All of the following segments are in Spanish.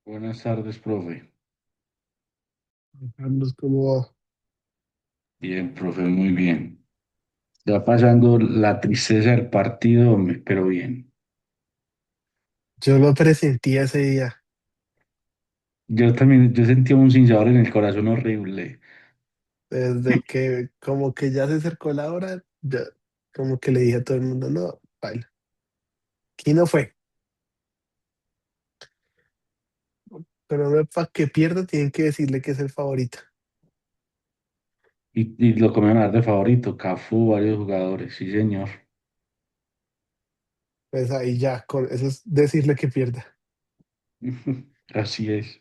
Buenas tardes, profe. Carlos, ¿cómo va? Bien, profe, muy bien. Ya pasando la tristeza del partido, pero bien. Yo lo presentí ese día, Yo también, yo sentía un sinsabor en el corazón horrible. desde que como que ya se acercó la hora, ya como que le dije a todo el mundo, no, baila. Aquí no fue, pero no para que pierda tienen que decirle que es el favorito. Y lo comieron a dar de favorito, Cafú, varios jugadores, sí, señor. Pues ahí ya, con eso es decirle que pierda. Así es.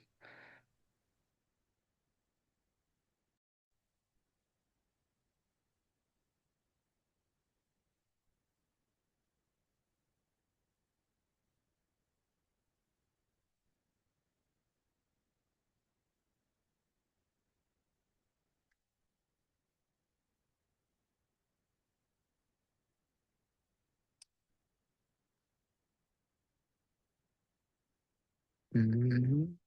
Mm.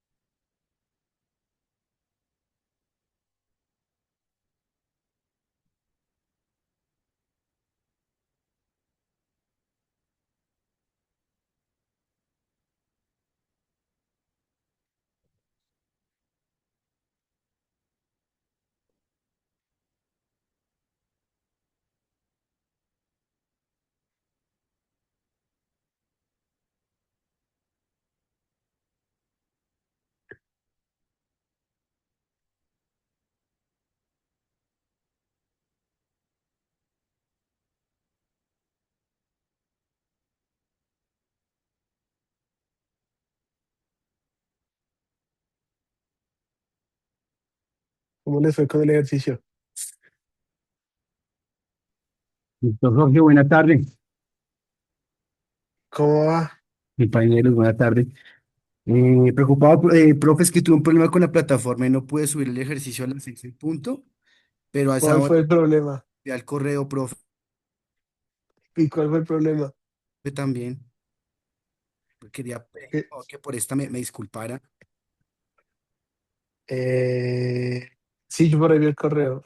¿Cómo les fue con el ejercicio? Doctor Jorge, buena tarde. ¿Cómo va? Compañeros, buena tarde. Preocupado, profe, es que tuve un problema con la plataforma y no pude subir el ejercicio a las 6 en punto, pero a esa ¿Cuál hora fue el problema? fui al correo, profe, ¿Y cuál fue el problema? también. Quería Que, que por esta me disculpara. eh, sí, yo por ahí vi el correo.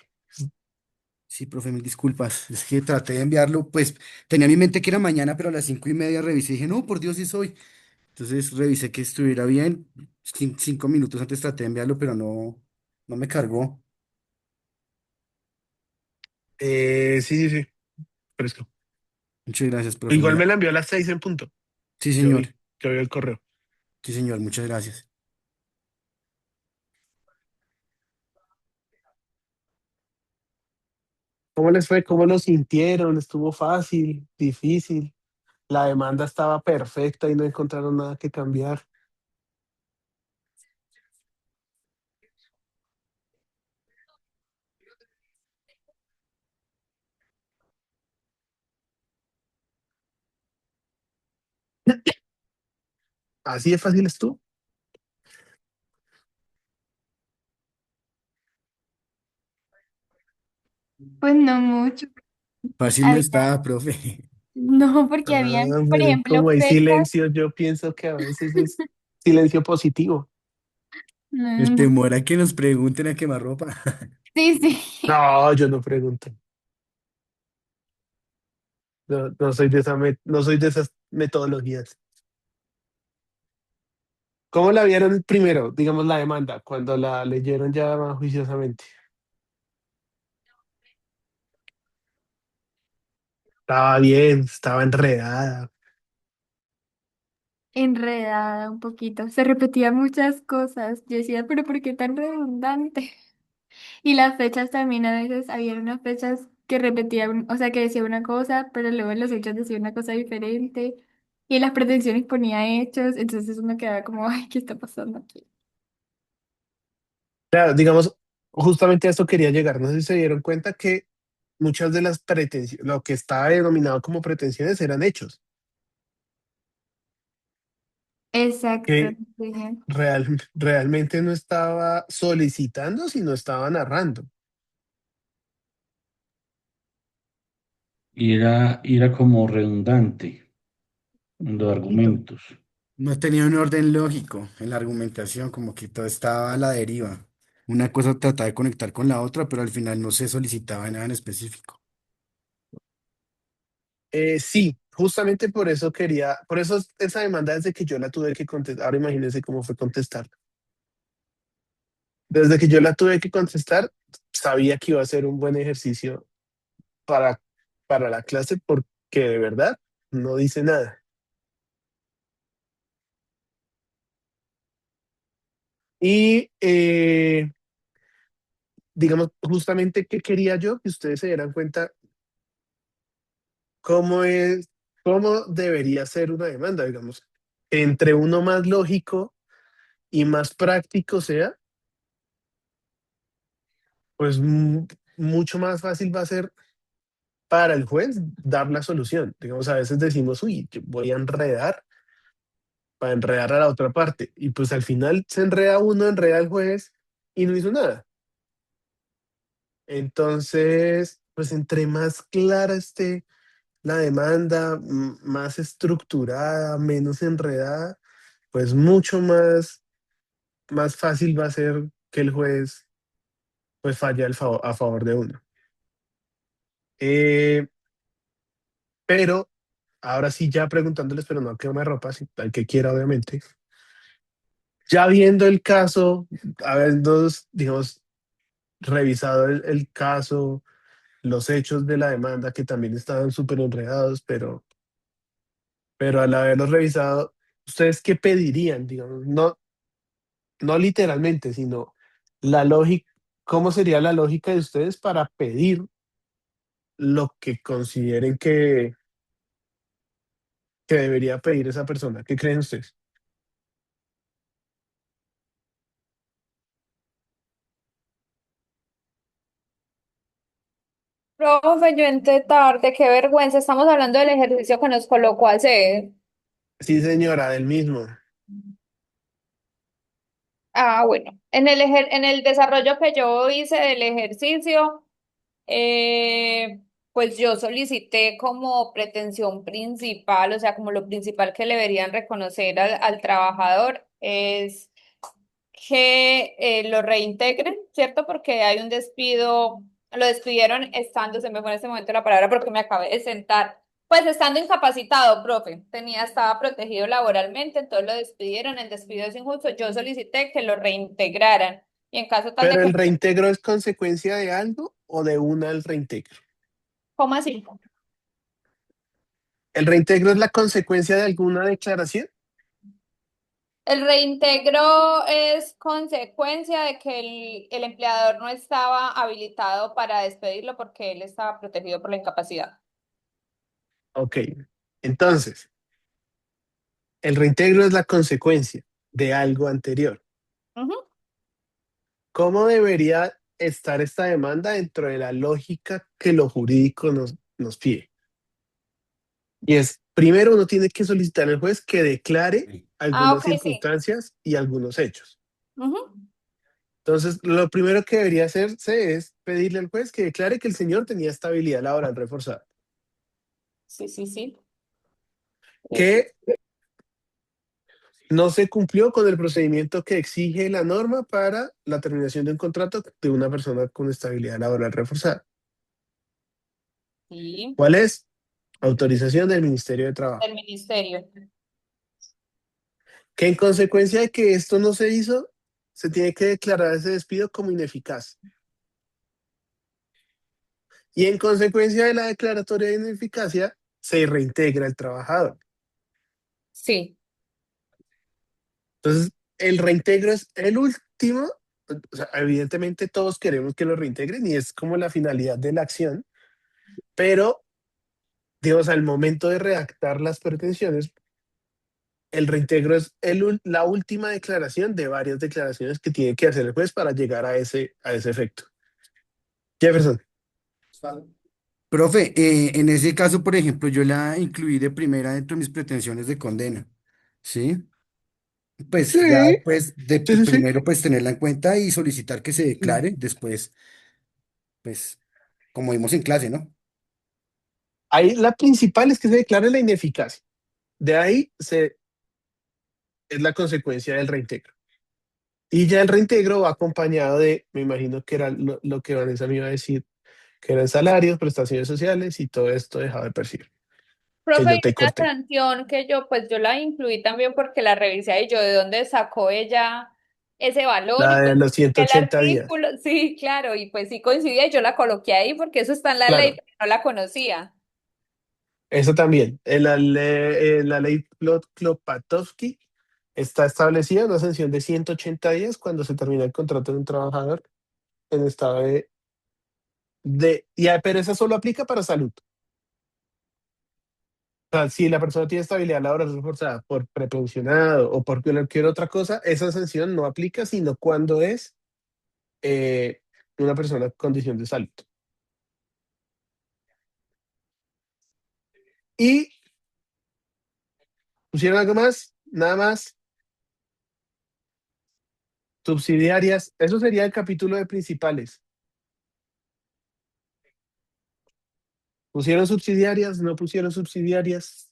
Sí, profe, mil disculpas. Es que traté de enviarlo, pues tenía en mi mente que era mañana, pero a las 5:30 revisé y dije, no, por Dios, sí soy. Entonces revisé que estuviera bien. 5 minutos antes traté de enviarlo, pero no me cargó. Sí, sí, sí, fresco. Muchas gracias, profe. Igual me la envió a las 6 en punto. Sí, Yo señor. vi, yo vi el correo. Sí, señor, muchas gracias. ¿Cómo les fue? ¿Cómo lo sintieron? ¿Estuvo fácil, difícil? La demanda estaba perfecta y no encontraron nada que cambiar. ¿Así de fácil estuvo? Pues no mucho. Fácil no Había, está, profe. no, porque habían, Ah, por pero ejemplo, como hay fechas. silencio, yo pienso que a veces es silencio positivo. El No, temor a que nos pregunten a quemarropa. sí, sí. No, yo no pregunto. No, no soy de no soy de esas metodologías. ¿Cómo la vieron primero, digamos, la demanda, cuando la leyeron ya más juiciosamente? Estaba bien, estaba enredada. Enredada un poquito. Se repetían muchas cosas. Yo decía, pero ¿por qué tan redundante? Y las fechas también a veces había unas fechas que repetían, o sea, que decía una cosa, pero luego en los hechos decía una cosa diferente. Y en las pretensiones ponía hechos, entonces uno quedaba como, ay, ¿qué está pasando aquí? Claro, digamos, justamente a esto quería llegar. No sé si se dieron cuenta que muchas de las pretensiones, lo que estaba denominado como pretensiones eran hechos, Exacto. que realmente no estaba solicitando, sino estaba narrando. Y era como redundante en los Un poquito. argumentos. No tenía un orden lógico en la argumentación, como que todo estaba a la deriva. Una cosa trataba de conectar con la otra, pero al final no se solicitaba nada en específico. Sí, justamente por eso quería, por eso esa demanda desde que yo la tuve que contestar, ahora imagínense cómo fue contestar. Desde que yo la tuve que contestar, sabía que iba a ser un buen ejercicio para, para la clase porque de verdad no dice nada. Y digamos, justamente qué quería yo, que ustedes se dieran cuenta cómo es, cómo debería ser una demanda, digamos. Entre uno más lógico y más práctico sea, pues mucho más fácil va a ser para el juez dar la solución. Digamos, a veces decimos, uy, yo voy a enredar para enredar a la otra parte. Y pues al final se enreda uno, enreda al juez y no hizo nada. Entonces, pues entre más clara esté la demanda, más estructurada, menos enredada, pues mucho más fácil va a ser que el juez pues falle a favor de uno. Eh, pero ahora sí, ya preguntándoles, pero no quemo ropa, si al que quiera, obviamente. Ya viendo el caso, habiendo, digamos, revisado el caso, los hechos de la demanda que también estaban súper enredados, pero al haberlos revisado, ¿ustedes qué pedirían? Digamos, no, no literalmente, sino la lógica, ¿cómo sería la lógica de ustedes para pedir lo que consideren que debería pedir esa persona? ¿Qué creen ustedes? Profe, yo entré tarde, qué vergüenza. Estamos hablando del ejercicio que nos colocó a hacer. Sí, señora, del mismo. Ah, bueno. En el desarrollo que yo hice del ejercicio, eh, pues yo solicité como pretensión principal, o sea, como lo principal que le deberían reconocer al trabajador es que lo reintegren, ¿cierto? Porque hay un despido, lo despidieron estando, se me fue en este momento la palabra porque me acabé de sentar, pues estando incapacitado, profe, estaba protegido laboralmente, entonces lo despidieron, el despido es injusto, yo solicité que lo reintegraran y en caso tal de ¿Pero que, el reintegro es consecuencia de algo o de una al reintegro? ¿cómo así? ¿El reintegro es la consecuencia de alguna declaración? El reintegro es consecuencia de que el empleador no estaba habilitado para despedirlo porque él estaba protegido por la incapacidad. Ok, entonces, el reintegro es la consecuencia de algo anterior. Ujú. ¿Cómo debería estar esta demanda dentro de la lógica que lo jurídico nos pide? Y es, primero uno tiene que solicitar al juez que declare Sí. Ah, algunas ok, sí. circunstancias y algunos hechos. Ujú. Entonces, lo primero que debería hacerse es pedirle al juez que declare que el señor tenía estabilidad laboral reforzada, Sí, sí, sí. que no se cumplió con el procedimiento que exige la norma para la terminación de un contrato de una persona con estabilidad laboral reforzada. Sí, ¿Cuál es? Autorización del Ministerio de Trabajo. del ministerio. Que en consecuencia de que esto no se hizo, se tiene que declarar ese despido como ineficaz. Y en consecuencia de la declaratoria de ineficacia, se reintegra el trabajador. Sí, Entonces, el reintegro es el último. O sea, evidentemente todos queremos que lo reintegren y es como la finalidad de la acción, pero, digamos, al momento de redactar las pretensiones, el reintegro es la última declaración de varias declaraciones que tiene que hacer el juez para llegar a ese efecto. Jefferson. Profe, en ese caso, por ejemplo, yo la incluí de primera dentro de mis pretensiones de condena, ¿sí? Pues ya Sí, después de sí, sí, sí. primero pues tenerla en cuenta y solicitar que se declare, después pues como vimos en clase, ¿no? Ahí la principal es que se declare la ineficacia. De ahí se es la consecuencia del reintegro. Y ya el reintegro va acompañado de, me imagino que era lo que Vanessa me iba a decir, que eran salarios, prestaciones sociales y todo esto dejado de percibir, que Profe, yo hay te una corté. sanción que yo la incluí también porque la revisé y yo de dónde sacó ella ese valor La y de pues los el 180 días. artículo, sí, claro, y pues sí coincidía y yo la coloqué ahí porque eso está en la ley, Claro, pero no la conocía. eso también. En la ley Klopatowski está establecida una sanción de 180 días cuando se termina el contrato de un trabajador en estado pero esa solo aplica para salud. O sea, si la persona tiene estabilidad laboral reforzada por prepensionado o por cualquier otra cosa, esa sanción no aplica, sino cuando es eh, una persona en condición de salud. Y pusieron algo más, nada más, subsidiarias. Eso sería el capítulo de principales. ¿Pusieron subsidiarias? ¿No pusieron subsidiarias?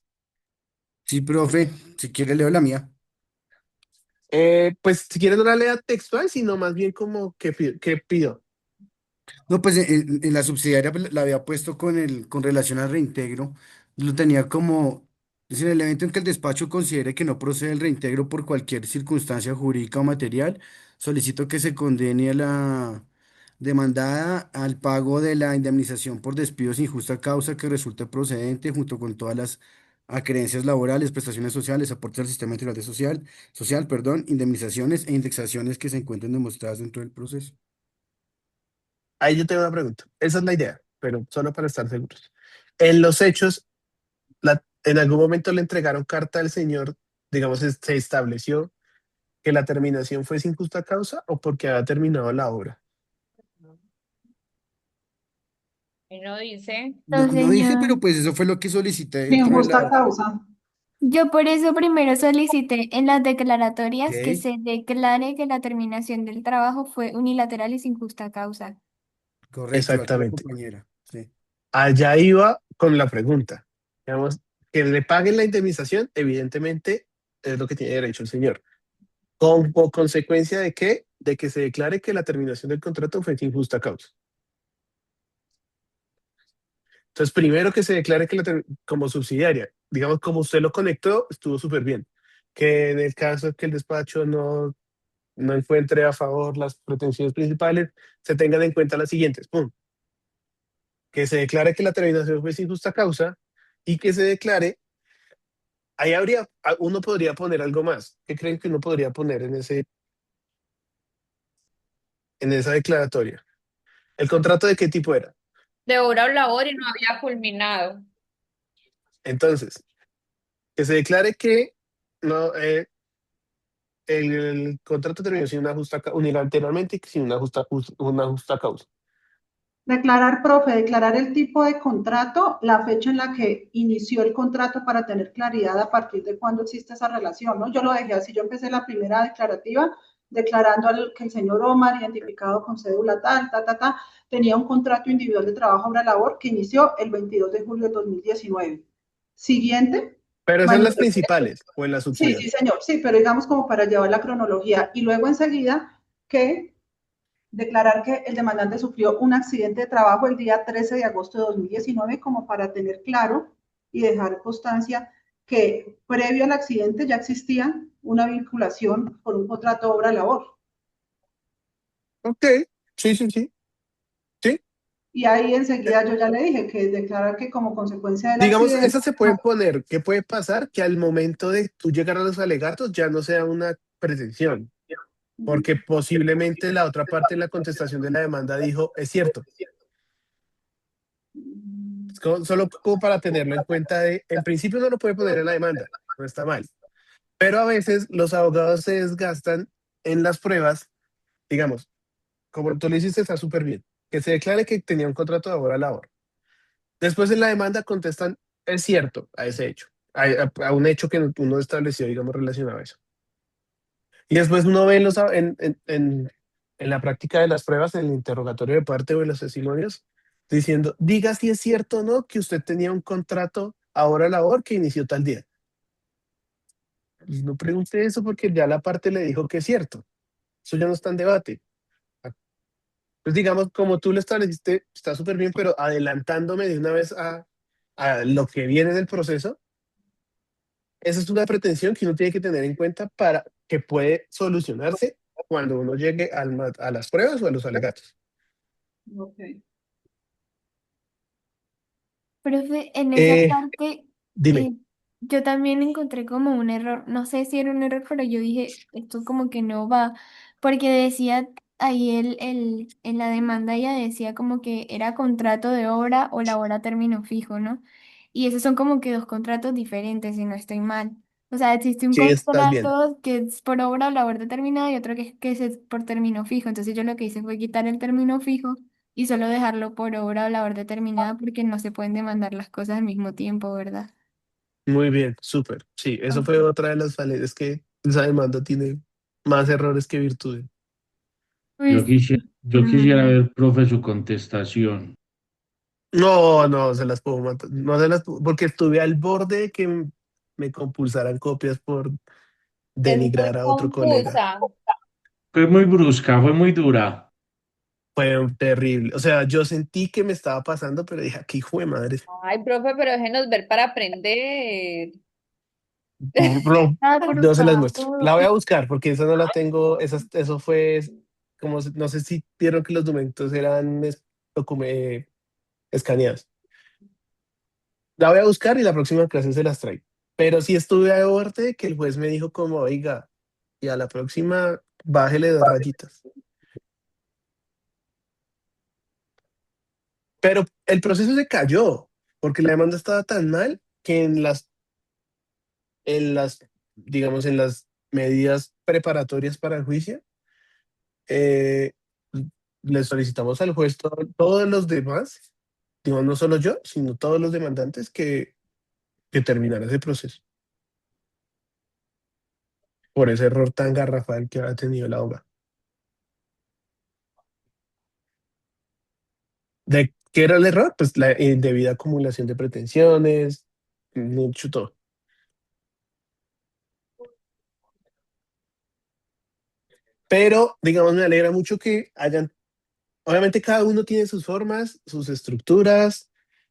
Sí, profe, si quiere leo la mía. Pues si quieren no la lea textual, sino más bien como que pido. No, pues en la subsidiaria pues, la había puesto con relación al reintegro. Lo tenía como, dice, en el evento en que el despacho considere que no procede el reintegro por cualquier circunstancia jurídica o material, solicito que se condene a la demandada al pago de la indemnización por despido sin justa causa que resulte procedente junto con todas las acreencias laborales, prestaciones sociales, aportes al sistema integral de social, perdón, indemnizaciones e indexaciones que se encuentren demostradas dentro del proceso. Ahí yo tengo una pregunta. Esa es la idea, pero solo para estar seguros. En los hechos, en algún momento le entregaron carta al señor, digamos, se estableció que la terminación fue sin justa causa o porque había terminado la obra. Y no dice, No, No, no dice, pero señor. pues eso fue lo que solicité Sin dentro de justa la... causa. Yo por eso primero solicité en las declaratorias que Ok, se declare que la terminación del trabajo fue unilateral y sin justa causa. correcto, igual que la Exactamente. compañera. Sí. Allá iba con la pregunta. Digamos, que le paguen la indemnización, evidentemente, es lo que tiene derecho el señor. ¿Con consecuencia de qué? De que se declare que la terminación del contrato fue sin justa causa. Entonces, primero que se declare que como subsidiaria, digamos, como usted lo conectó, estuvo súper bien. Que en el caso que el despacho no encuentre a favor las pretensiones principales, se tengan en cuenta las siguientes. Pum. Que se declare que la terminación fue sin justa causa y que se declare, ahí uno podría poner algo más. ¿Qué creen que uno podría poner en esa declaratoria? ¿El contrato de qué tipo era? de hora o labor y no había culminado. Entonces, que se declare que no, el contrato terminó sin una unilateralmente y sin una justa causa. Declarar, profe, declarar el tipo de contrato, la fecha en la que inició el contrato para tener claridad a partir de cuándo existe esa relación, ¿no? Yo lo dejé así, yo empecé la primera declarativa declarando que el señor Omar, identificado con cédula tal, tenía un contrato individual de trabajo obra-labor que inició el 22 de julio de 2019. Siguiente, Pero esas son las manifestó. principales o en la Sí, sí, subsidiaria. señor, sí, pero digamos como para llevar la cronología. Y luego enseguida que declarar que el demandante sufrió un accidente de trabajo el día 13 de agosto de 2019 como para tener claro y dejar constancia que previo al accidente ya existía una vinculación por un contrato obra-labor. Ok, sí, sí, sí. Sí, Y ahí enseguida yo ya le dije que declarar que como consecuencia del digamos, accidente, esas se pueden poner. ¿Qué puede pasar? Que al momento de tú llegar a los alegatos ya no sea una pretensión, porque posiblemente la otra parte de la contestación de la demanda dijo, es cierto. Solo como para tenerlo en cuenta en principio no lo puede poner en la demanda, no está mal. Pero a veces los abogados se desgastan en las pruebas, digamos, como tú lo hiciste, está súper bien, que se declare que tenía un contrato de obra a labor. Después en la demanda contestan, es cierto, a ese hecho, a un hecho que uno estableció, digamos, relacionado a eso. Y después uno ve en la práctica de las pruebas, en el interrogatorio de parte o en los testimonios, diciendo, diga si es cierto o no que usted tenía un contrato ahora labor que inició tal día. pues no pregunte eso porque ya la parte le dijo que es cierto. Eso ya no está en debate. Pues digamos, como tú lo estableciste, está súper bien, pero adelantándome de una vez a lo que viene del proceso, esa es una pretensión que uno tiene que tener en cuenta para que puede solucionarse cuando uno llegue a las pruebas o a los alegatos. Ok. Profe, en esa Eh, parte Dime. eh, yo también encontré como un error, no sé si era un error, pero yo dije, esto como que no va, porque decía ahí en la demanda ella decía como que era contrato de obra o labor a término fijo, ¿no? Y esos son como que dos contratos diferentes, si no estoy mal. O sea, existe un Sí, estás bien. contrato que es por obra o labor determinada y otro que es por término fijo. Entonces yo lo que hice fue quitar el término fijo y solo dejarlo por obra o labor determinada porque no se pueden demandar las cosas al mismo tiempo, ¿verdad? Muy bien, súper. Sí, eso fue Ok. otra de las falencias que esa demanda tiene más errores que virtudes. Yo Pues, quisiera, yo quisiera mm, ver, profe, su contestación. No, no se las puedo matar. No se las porque estuve al borde de que me compulsaran copias por Es muy denigrar a otro colega. confusa. Fue muy brusca, fue muy dura. Fue terrible. O sea, yo sentí que me estaba pasando, pero dije, aquí hijo de madre. Ay, profe, pero déjenos ver para aprender. por No se las muestro. La favor. voy a buscar porque esa no la tengo. Eso fue como, no sé si vieron que los documentos eran escaneados. La voy a buscar y la próxima clase se las traigo. Pero sí estuve a borde que el juez me dijo como, oiga, y a la próxima bájele 2 rayitas. Pero el proceso se cayó porque la demanda estaba tan mal que digamos, en las medidas preparatorias para el juicio, eh, le solicitamos al juez todos los demás, digo, no solo yo, sino todos los demandantes que terminara ese proceso por ese error tan garrafal que ha tenido la obra. ¿De qué era el error? Pues la indebida acumulación de pretensiones, mucho todo. Pero, digamos, me alegra mucho que hayan, obviamente cada uno tiene sus formas, sus estructuras,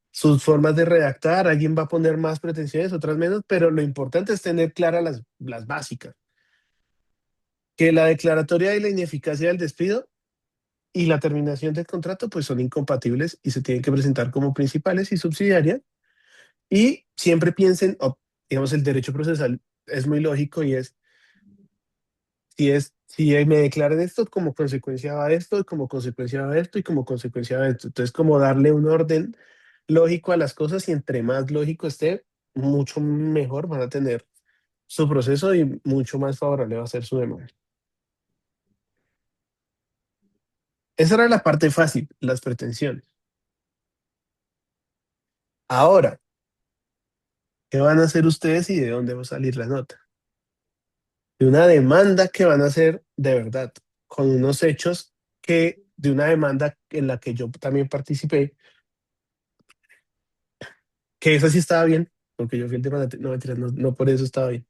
sus formas de redactar. Alguien va a poner más pretensiones, otras menos, pero lo importante es tener claras las básicas. Que la declaratoria de la ineficacia del despido y la terminación del contrato pues son incompatibles y se tienen que presentar como principales y subsidiarias. Y siempre piensen, digamos, el derecho procesal es muy lógico y es si me declaran esto, como consecuencia va esto, y como consecuencia va esto, y como consecuencia va esto. Entonces, como darle un orden lógico a las cosas y entre más lógico esté, mucho mejor van a tener su proceso y mucho más favorable va a ser su demanda. Esa era la parte fácil, las pretensiones. Ahora, ¿qué van a hacer ustedes y de dónde va a salir la nota? De una demanda que van a hacer de verdad, con unos hechos de una demanda en la que yo también participé, que esa sí estaba bien, porque yo fui el demandante, no mentiras, no, no por eso estaba bien.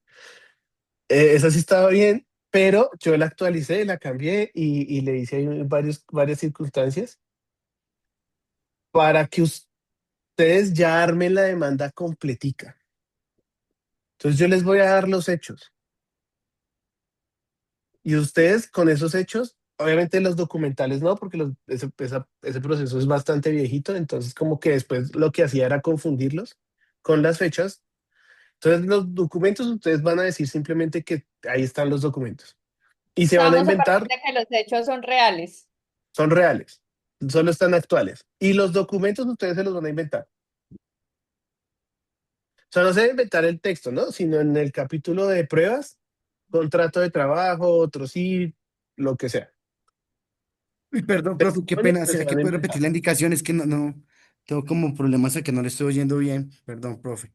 Esa sí estaba bien, pero yo la actualicé, la cambié y le hice ahí varias circunstancias para que ustedes ya armen la demanda completica. Entonces yo les voy a dar los hechos y ustedes con esos hechos, obviamente los documentales no, porque ese proceso es bastante viejito, entonces como que después lo que hacía era confundirlos con las fechas. Entonces, los documentos, ustedes van a decir simplemente que ahí están los documentos. Y se van a Vamos a partir inventar, de que los hechos son reales. son reales, solo están actuales. Y los documentos ustedes se los van a inventar. O sea, no se va a inventar el texto, ¿no? Sino en el capítulo de pruebas, contrato de trabajo, otro sí, lo que sea. Uy, perdón, profe, qué Testimonios pena. que se ¿Será van que a puede inventar. repetir la indicación? Es que no, tengo como problemas a que no le estoy oyendo bien. Perdón, profe.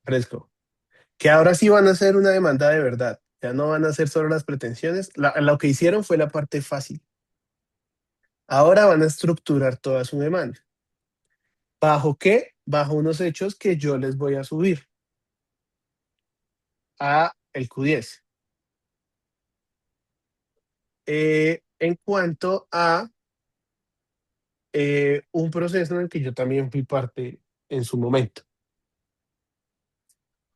Fresco. Que ahora sí van a hacer una demanda de verdad. Ya no van a hacer solo las pretensiones. Lo que hicieron fue la parte fácil. Ahora van a estructurar toda su demanda. ¿Bajo qué? Bajo unos hechos que yo les voy a subir. a el Q10. En cuanto a un proceso en el que yo también fui parte en su momento.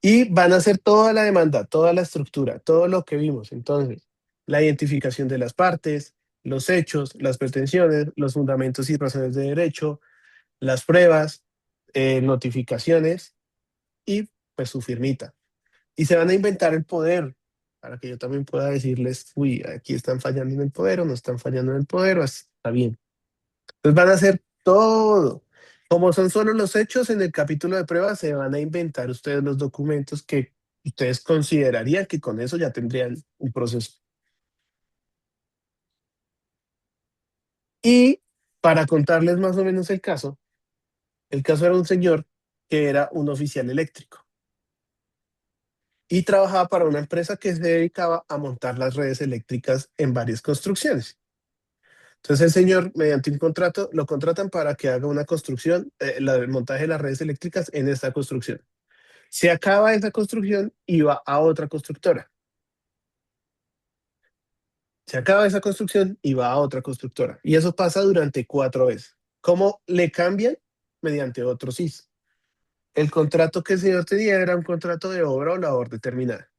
Y van a hacer toda la demanda, toda la estructura, todo lo que vimos. Entonces, la identificación de las partes, los hechos, las pretensiones, los fundamentos y razones de derecho, las pruebas, notificaciones y pues su firmita. Y se van a inventar el poder para que yo también pueda decirles, uy, aquí están fallando en el poder o no están fallando en el poder, o está bien. Entonces van a hacer todo. Como son solo los hechos en el capítulo de pruebas, se van a inventar ustedes los documentos que ustedes considerarían que con eso ya tendrían un proceso. Y para contarles más o menos el caso era un señor que era un oficial eléctrico y trabajaba para una empresa que se dedicaba a montar las redes eléctricas en varias construcciones. Entonces el señor, mediante un contrato, lo contratan para que haga una construcción, el montaje de las redes eléctricas en esta construcción. Se acaba esa construcción y va a otra constructora. Se acaba esa construcción y va a otra constructora. Y eso pasa durante 4 veces. ¿Cómo le cambian? Mediante otro CIS. El contrato que el señor tenía era un contrato de obra o labor determinada.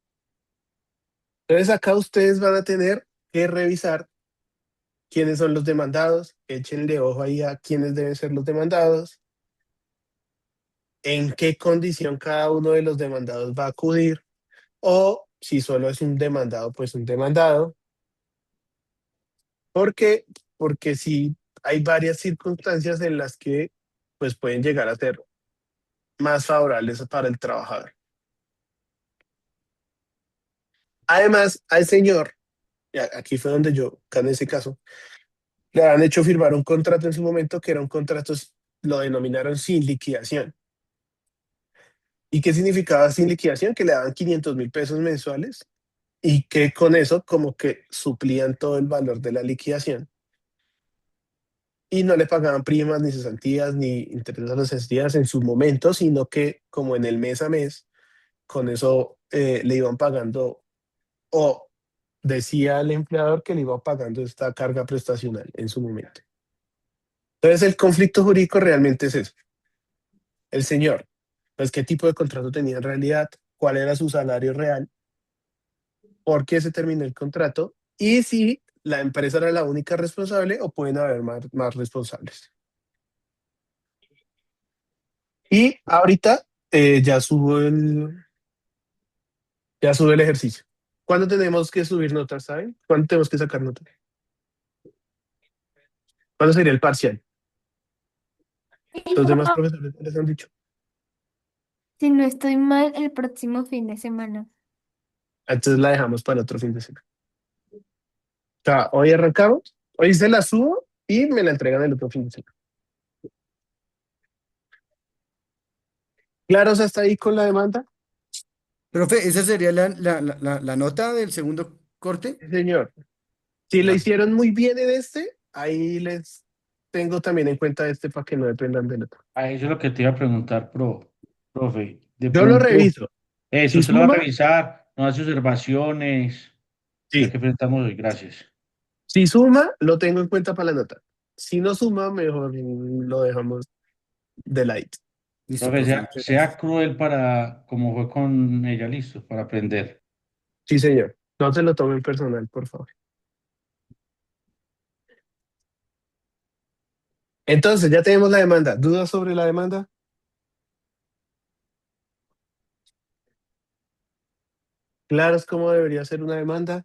Entonces acá ustedes van a tener que revisar quiénes son los demandados, échenle ojo ahí a quiénes deben ser los demandados, en qué condición cada uno de los demandados va a acudir, o si solo es un demandado, pues un demandado. ¿Por qué? Porque sí hay varias circunstancias en las que pues pueden llegar a ser más favorables para el trabajador. Además, al señor, y aquí fue donde yo, acá en ese caso, le han hecho firmar un contrato en su momento que era un contrato, lo denominaron sin liquidación. ¿Y qué significaba sin liquidación? Que le daban 500.000 pesos mensuales y que con eso como que suplían todo el valor de la liquidación. Y no le pagaban primas, ni cesantías, ni intereses a las cesantías en su momento, sino que como en el mes a mes, con eso le iban pagando, o decía el empleador que le iba pagando esta carga prestacional en su momento. Entonces el conflicto jurídico realmente es eso. El señor, pues qué tipo de contrato tenía en realidad, cuál era su salario real, por qué se terminó el contrato y si la empresa era la única responsable o pueden haber más responsables. Y ahorita ya subo el ejercicio. ¿Cuándo tenemos que subir notas, saben? ¿Cuándo tenemos que sacar notas? ¿Cuándo sería el parcial? Los demás profesores les han dicho. Si no estoy mal, el próximo fin de semana. Entonces la dejamos para el otro fin de semana. O sea, hoy arrancamos, hoy se la subo y me la entregan el otro fin de semana. ¿Claros hasta ahí con la demanda? Profe, ¿esa sería la nota del segundo corte? Sí, señor. Si lo Vale. hicieron muy bien en este, ahí les tengo también en cuenta este para que no dependan del otro. A eso es lo que te iba a preguntar, profe. De Yo lo pronto, reviso. eso, Si usted lo va a suma, revisar, no hace observaciones. Ya sí. que presentamos hoy, gracias. Si suma, lo tengo en cuenta para la nota. Si no suma, mejor lo dejamos de light. Listo, Profe, profe, sea, muchas sea gracias. cruel para, como fue con ella, listo, para aprender. Sí, señor. No se lo tomen personal, por favor. Entonces, ya tenemos la demanda. ¿Dudas sobre la demanda? ¿Claros cómo debería ser una demanda?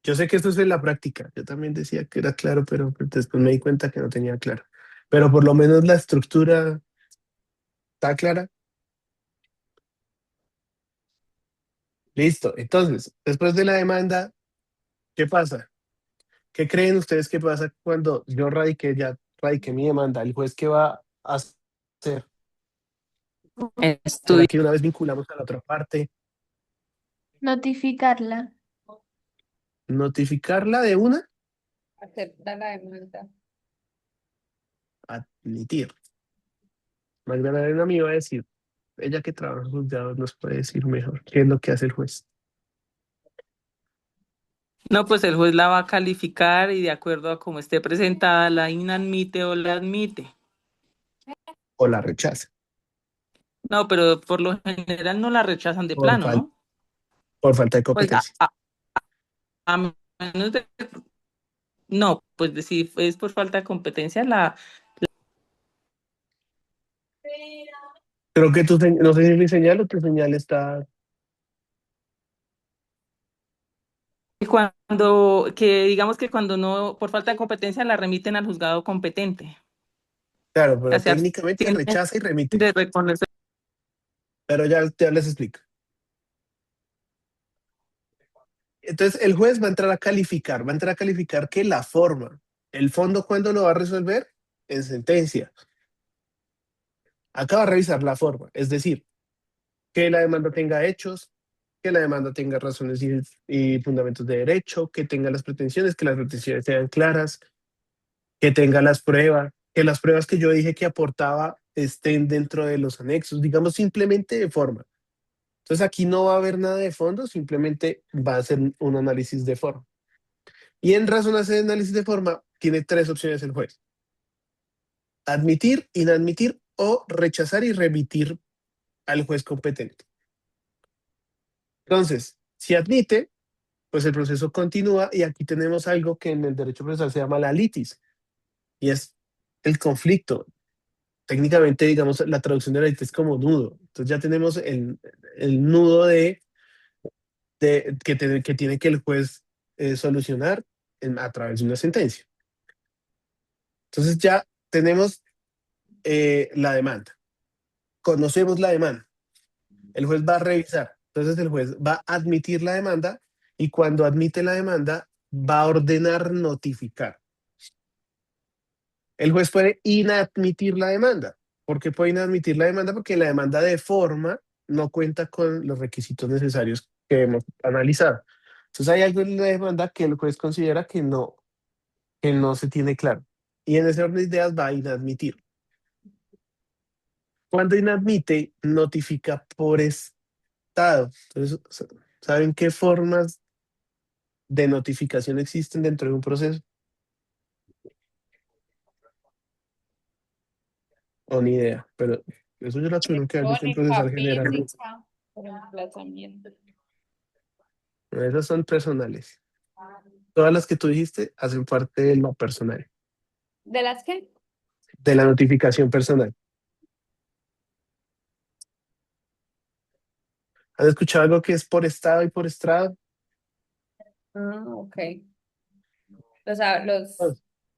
Yo sé que esto es en la práctica. Yo también decía que era claro, pero pues después me di cuenta que no tenía claro. Pero por lo menos la estructura está clara. Listo. Entonces, después de la demanda, ¿qué pasa? ¿Qué creen ustedes que pasa cuando yo radiqué mi demanda? ¿El juez qué va a hacer? ¿Será que una vez vinculamos a la otra parte? Notificarla. ¿Notificarla de una? Acepta la demanda. Admitir. Magdalena me iba a decir. ella que trabaja en juzgados nos puede decir mejor qué es lo que hace el juez. No, pues el juez la va a calificar y de acuerdo a cómo esté presentada, la inadmite o la admite. O la rechaza No, pero por lo general no la rechazan de por, plano, ¿no? por falta de Pues competencia. a menos de... No, pues si es por falta de competencia, Creo que no sé si mi señal o tu señal está. que digamos que cuando no, por falta de competencia, la remiten al juzgado competente. Claro, O pero sea, se técnicamente abstiene rechaza y remite. de reconocer. Pero ya les explico. Entonces, el juez va a entrar a calificar que la forma, el fondo, ¿cuándo lo va a resolver? En sentencia. Acá va a revisar la forma, es decir, que la demanda tenga hechos, que la demanda tenga razones y fundamentos de derecho, que tenga las pretensiones, que las pretensiones sean claras, que tenga las pruebas, que las pruebas que yo dije que aportaba estén dentro de los anexos, digamos simplemente de forma. Entonces aquí no va a haber nada de fondo, simplemente va a ser un análisis de forma. Y en razón a ese análisis de forma, tiene tres opciones el juez: admitir, inadmitir o rechazar y remitir al juez competente. Entonces, si admite, pues el proceso continúa y aquí tenemos algo que en el derecho procesal se llama la litis y es el conflicto. Técnicamente, digamos, la traducción de la litis es como nudo. Entonces ya tenemos el nudo que tiene que el juez solucionar a través de una sentencia. Entonces ya tenemos la demanda. Conocemos la demanda. El juez va a revisar. Entonces el juez va a admitir la demanda y cuando admite la demanda va a ordenar notificar. El juez puede inadmitir la demanda. ¿Por qué puede inadmitir la demanda? Porque la demanda de forma no cuenta con los requisitos necesarios que hemos analizado. Entonces hay algo en la demanda que el juez considera que no se tiene claro. Y en ese orden de ideas va a inadmitir. Cuando inadmite, notifica por estado. Entonces, ¿saben qué formas de notificación existen dentro de un proceso? O ni idea, pero eso yo la tuvieron que haber visto en procesal Electrónica, general. física, por emplazamiento. Esas son personales. Todas las que tú dijiste hacen parte de lo personal, ¿De las qué? de la notificación personal. ¿Has escuchado algo que es por estado y por estrado? Ah, ok. Ah,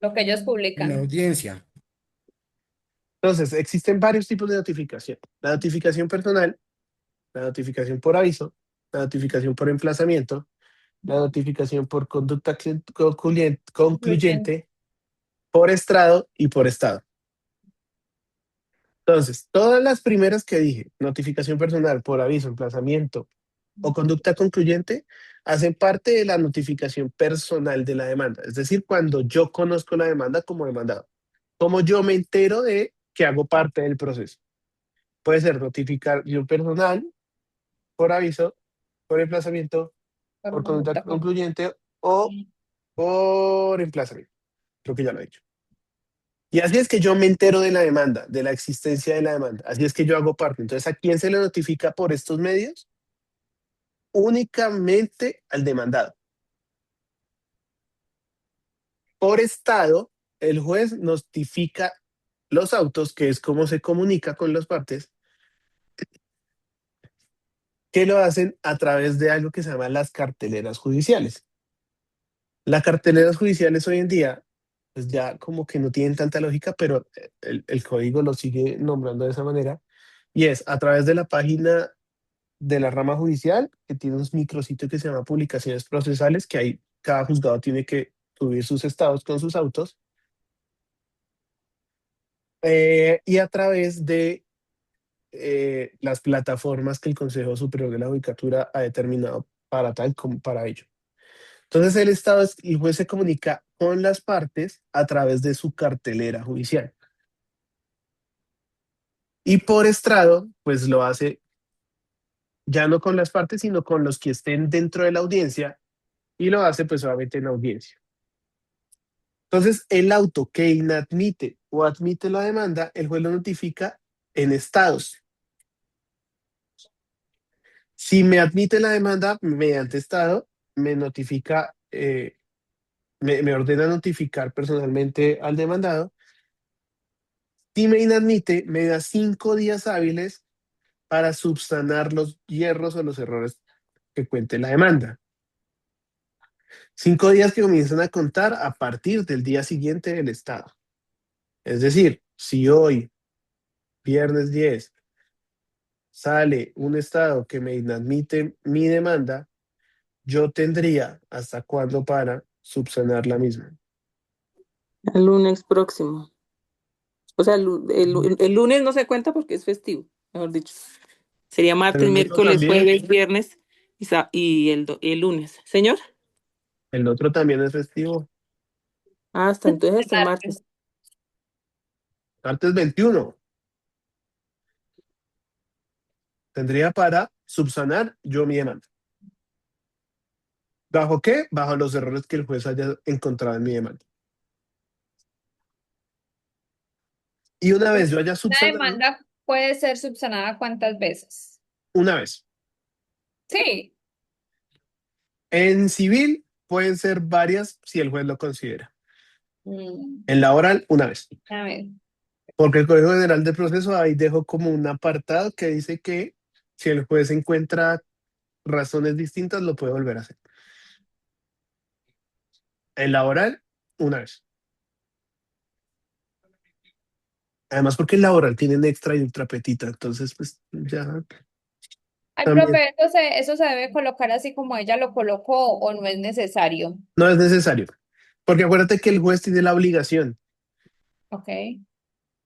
Lo que ellos En la publican. audiencia. Entonces, existen varios tipos de notificación. La notificación personal, la notificación por aviso, la notificación por emplazamiento, la notificación por conducta concluyente, por estrado y por estado. Entonces, todas las primeras que dije, notificación personal por aviso, emplazamiento o conducta concluyente, hacen parte de la notificación personal de la demanda. Es decir, cuando yo conozco la demanda como demandado. Como yo me entero de que hago parte del proceso. Puede ser notificación personal, por aviso, por emplazamiento, Por por conducta conducta concluyente o por emplazamiento. Creo que ya lo he dicho. Y así es que yo me entero de la demanda, de la existencia de la demanda. Así es que yo hago parte. Entonces, ¿a quién se le notifica por estos medios? Únicamente al demandado. Por estado, el juez notifica los autos, que es como se comunica con las partes, que lo hacen a través de algo que se llama las carteleras judiciales. Las carteleras judiciales hoy en día, pues ya como que no tienen tanta lógica, pero el código lo sigue nombrando de esa manera, y es a través de la página de la rama judicial, que tiene un micrositio que se llama publicaciones procesales, que ahí cada juzgado tiene que subir sus estados con sus autos, y a través de las plataformas que el Consejo Superior de la Judicatura ha determinado para tal como para ello. Entonces el juez se comunica con las partes a través de su cartelera judicial. Y por estrado, pues lo hace ya no con las partes, sino con los que estén dentro de la audiencia, y lo hace pues solamente en la audiencia. Entonces, el auto que inadmite o admite la demanda, el juez lo notifica en estados. Si me admite la demanda mediante estado, me notifica, me ordena notificar personalmente al demandado. Si me inadmite, me da 5 días hábiles para subsanar los hierros o los errores que cuente la demanda. 5 días que comienzan a contar a partir del día siguiente del estado. Es decir, si hoy, viernes 10, sale un estado que me inadmite mi demanda, yo tendría hasta cuándo para subsanar la misma. El lunes próximo. O sea, el lunes no se cuenta porque es festivo, mejor dicho. Sería Pero martes, el otro miércoles, también, jueves, viernes y el lunes. ¿Señor? el otro también es festivo. Hasta entonces hasta el martes. Martes 21. Tendría para subsanar yo mi demanda. ¿Bajo qué? Bajo los errores que el juez haya encontrado en mi demanda. Y una vez yo haya Una subsanado, demanda puede ser subsanada ¿cuántas veces? una vez. Sí. En civil pueden ser varias si el juez lo considera. Mm, En la oral, una vez. a ver. Porque el Código General de Proceso ahí dejo como un apartado que dice que si el juez encuentra razones distintas, lo puede volver a hacer. En la oral, una vez. Además, porque en la oral tienen extra y ultra petita, entonces pues ya Ay, también profe, eso se debe colocar así como ella lo colocó o no es necesario. no es necesario. Porque acuérdate que el juez tiene la obligación. Ok.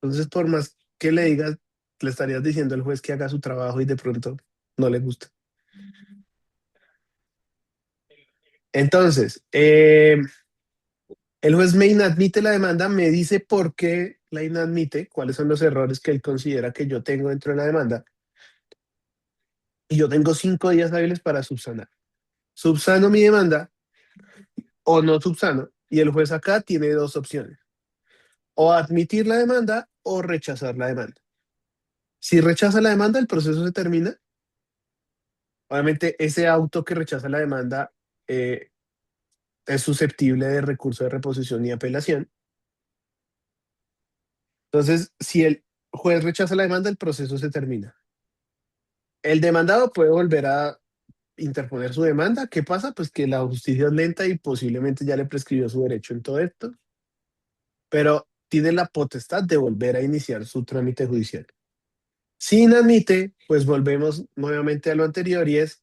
Entonces, por más que le digas, le estarías diciendo al juez que haga su trabajo y de pronto no le gusta. Entonces, el juez me inadmite la demanda, me dice por qué la inadmite, cuáles son los errores que él considera que yo tengo dentro de la demanda, y yo tengo 5 días hábiles para subsanar. Subsano mi demanda o no subsano, y el juez acá tiene dos opciones: o admitir la demanda o rechazar la demanda. Si rechaza la demanda, el proceso se termina. Obviamente, ese auto que rechaza la demanda eh, es susceptible de recurso de reposición y apelación. Entonces, si el juez rechaza la demanda, el proceso se termina. El demandado puede volver a interponer su demanda. ¿Qué pasa? Pues que la justicia es lenta y posiblemente ya le prescribió su derecho en todo esto, pero tiene la potestad de volver a iniciar su trámite judicial. Si inadmite, pues volvemos nuevamente a lo anterior y es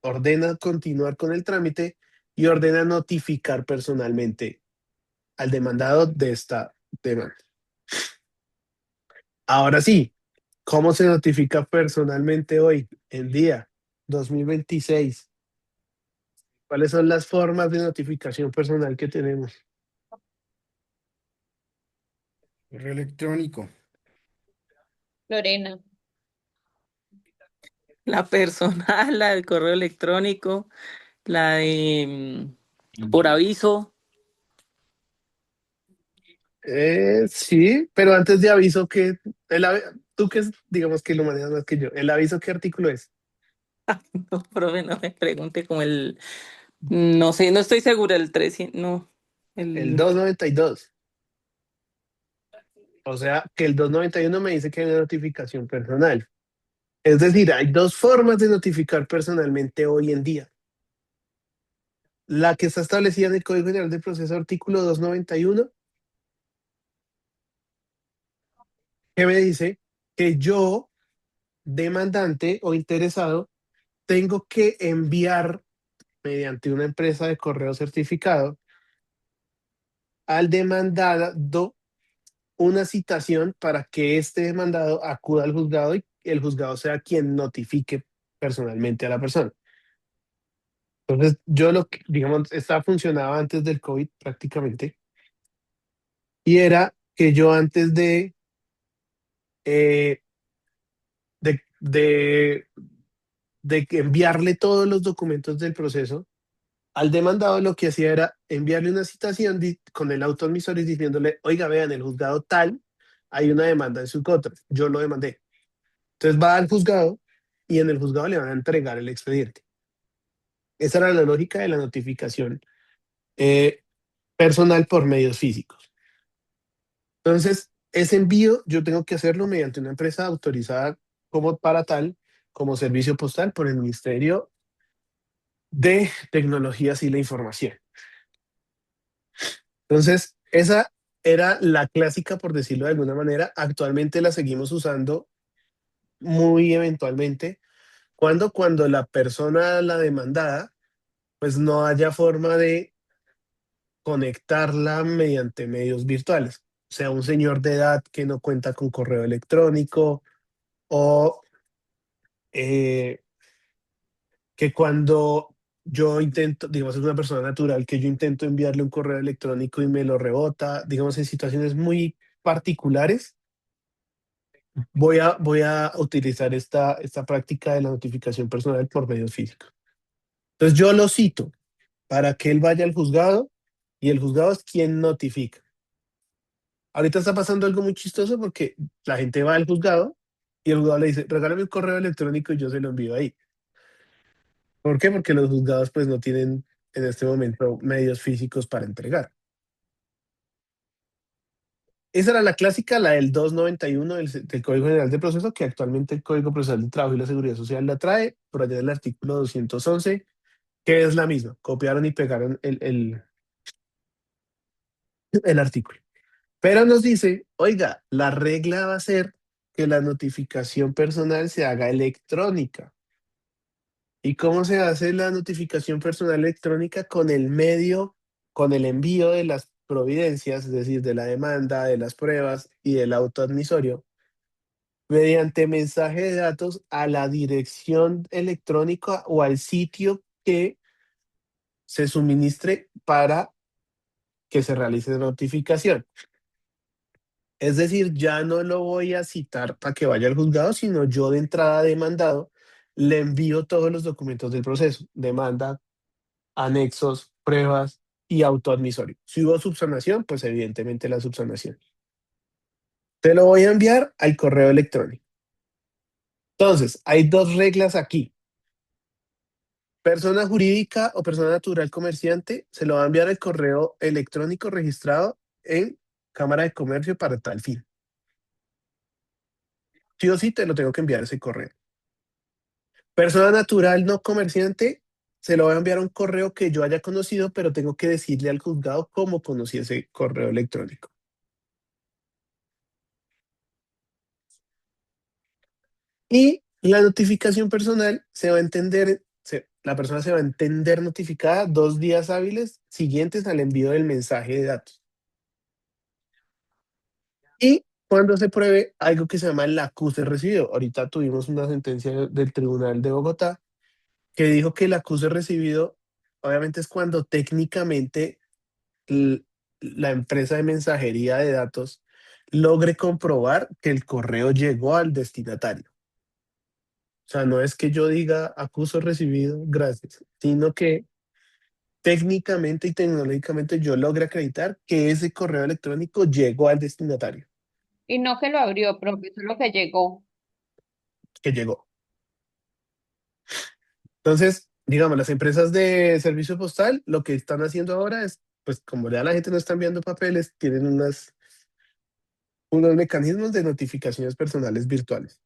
ordena continuar con el trámite y ordena notificar personalmente al demandado de esta demanda. Ahora sí, ¿cómo se notifica personalmente hoy, en día 2026? ¿Cuáles son las formas de notificación personal que tenemos? Correo electrónico. Lorena. La personal, la del correo electrónico, la de por aviso. Sí, pero antes de aviso, tú que digamos que lo manejas más que yo, ¿el aviso qué artículo es? No, profe, no me pregunte como no sé, no estoy segura, el 300, no, El el 292. O sea, que el 291 me dice que hay una notificación personal. Es decir, hay dos formas de notificar personalmente hoy en día. La que está establecida en el Código General del Proceso, artículo 291, que me dice que yo, demandante o interesado, tengo que enviar mediante una empresa de correo certificado al demandado una citación para que este demandado acuda al juzgado y el juzgado sea quien notifique personalmente a la persona. Entonces, yo digamos, esta funcionaba antes del COVID prácticamente, y era que yo antes de de, de enviarle todos los documentos del proceso, al demandado lo que hacía era enviarle una citación con el auto admisores diciéndole, oiga, vean, el juzgado tal, hay una demanda en su contra, yo lo demandé. Entonces va al juzgado y en el juzgado le van a entregar el expediente. Esa era la lógica de la notificación eh, personal por medios físicos. Entonces, ese envío yo tengo que hacerlo mediante una empresa autorizada como para tal, como servicio postal por el Ministerio de Tecnologías y la Información. Entonces, esa era la clásica, por decirlo de alguna manera. Actualmente la seguimos usando muy eventualmente. Cuando la persona, la demandada, pues no haya forma de conectarla mediante medios virtuales. O sea, un señor de edad que no cuenta con correo electrónico o eh, que cuando yo intento, digamos, es una persona natural, que yo intento enviarle un correo electrónico y me lo rebota, digamos, en situaciones muy particulares, voy a utilizar esta práctica de la notificación personal por medios físicos. Entonces yo lo cito para que él vaya al juzgado y el juzgado es quien notifica. Ahorita está pasando algo muy chistoso porque la gente va al juzgado y el juzgado le dice, regálame un correo electrónico y yo se lo envío ahí. ¿Por qué? Porque los juzgados pues no tienen en este momento medios físicos para entregar. Esa era la clásica, la del 291 del Código General de Proceso, que actualmente el Código Procesal del Trabajo y la Seguridad Social la trae, por allá del artículo 211, que es la misma. Copiaron y pegaron el artículo. Pero nos dice, oiga, la regla va a ser que la notificación personal se haga electrónica. ¿Y cómo se hace la notificación personal electrónica? Con el medio, con el envío de las providencias, es decir, de la demanda, de las pruebas y del auto admisorio, mediante mensaje de datos a la dirección electrónica o al sitio que se suministre para que se realice la notificación. Es decir, ya no lo voy a citar para que vaya al juzgado, sino yo de entrada demandado le envío todos los documentos del proceso, demanda, anexos, pruebas y autoadmisorio. Si hubo subsanación, pues evidentemente la subsanación. Te lo voy a enviar al correo electrónico. Entonces, hay dos reglas aquí. Persona jurídica o persona natural comerciante se lo va a enviar al correo electrónico registrado en Cámara de Comercio para tal fin. Sí o sí te lo tengo que enviar ese correo. Persona natural no comerciante, se lo voy a enviar a un correo que yo haya conocido, pero tengo que decirle al juzgado cómo conocí ese correo electrónico. Y la notificación personal se va a entender, la persona se va a entender notificada 2 días hábiles siguientes al envío del mensaje de datos. Y cuando se pruebe algo que se llama el acuse recibido. Ahorita tuvimos una sentencia del Tribunal de Bogotá que dijo que el acuse recibido, obviamente es cuando técnicamente la empresa de mensajería de datos logre comprobar que el correo llegó al destinatario. O sea, no es que yo diga acuso recibido, gracias, sino que técnicamente y tecnológicamente yo logre acreditar que ese correo electrónico llegó al destinatario, Y no que lo abrió, profe, eso es lo que llegó. que llegó. Entonces, digamos, las empresas de servicio postal lo que están haciendo ahora es, pues como ya la gente no está enviando papeles, tienen unos mecanismos de notificaciones personales virtuales.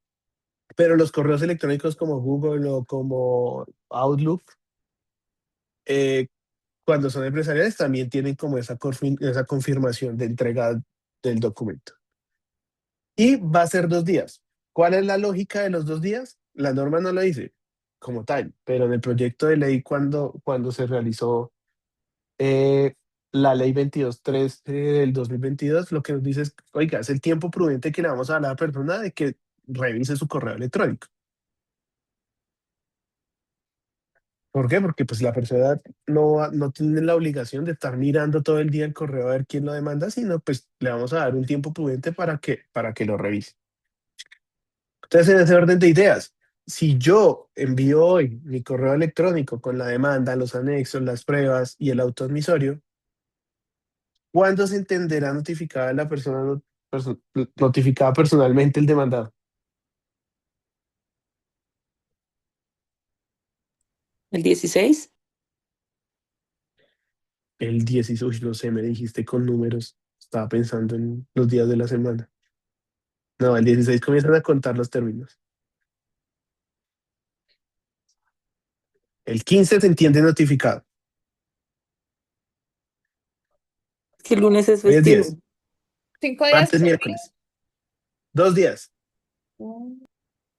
Pero los correos electrónicos como Google o como Outlook, eh, cuando son empresariales, también tienen como esa confirmación de entrega del documento. Y va a ser 2 días. ¿Cuál es la lógica de los 2 días? La norma no lo dice como tal, pero en el proyecto de ley cuando se realizó eh, la ley 22.3 del 2022, lo que nos dice es, oiga, es el tiempo prudente que le vamos a dar a la persona de que revise su correo electrónico. ¿Por qué? Porque pues la persona no tiene la obligación de estar mirando todo el día el correo a ver quién lo demanda, sino pues le vamos a dar un tiempo prudente para que lo revise. Entonces, en ese orden de ideas, si yo envío hoy mi correo electrónico con la demanda, los anexos, las pruebas y el auto admisorio, ¿cuándo se entenderá notificada la persona notificada personalmente el demandado? ¿El 16? El 16, uy, no sé, me dijiste con números. Estaba pensando en los días de la semana. No, el 16 comienzan a contar los términos. El 15 se entiende notificado. Que el lunes es Hoy es festivo. 10. 5 días. Martes, miércoles. 2 días. Mm,